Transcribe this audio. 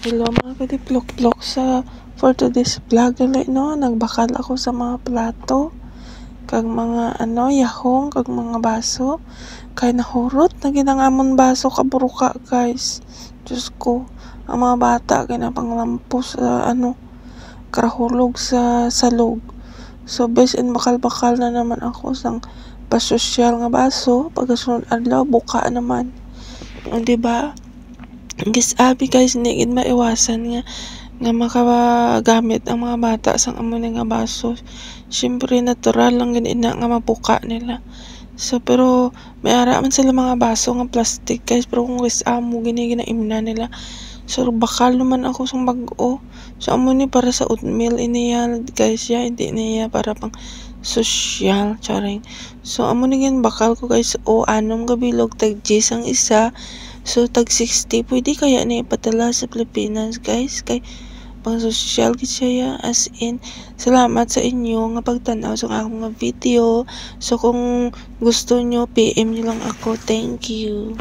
Hello mga kadiplok-plok sa for today's vlog ulit no, nagbakal ako sa mga plato kag mga yahong kag mga baso kay nahurot na ginangamon baso kaburuka guys. Diyos ko, ang mga bata kay napanglampos sa karahulog sa salog. So bes in bakal-bakal na naman ako sang pasosyal nga baso pagkasunod adlaw buka naman. O diba? Gisabi guys, hindi gid maiwasan nga makagamit ang mga bata sang amo nga baso. Syempre natural lang gid ina nga mabuka nila. So pero may ara man sila mga baso nga plastic guys, pero kung amo gini ginaimna nila. So bakal naman ako sang bag-o. So amo ni para sa oatmeal iniya guys ya, hindi niya para pang social charing. So amo ni gin bakal ko guys, o anom ka bilog tag G's ang isa. So tag 60 pwede kaya ni ipadala sa Pilipinas guys, kay pang social gid siya as in. Salamat sa inyo nga pagtan-aw sa akong mga video. So kung gusto nyo PM nyo lang ako. Thank you.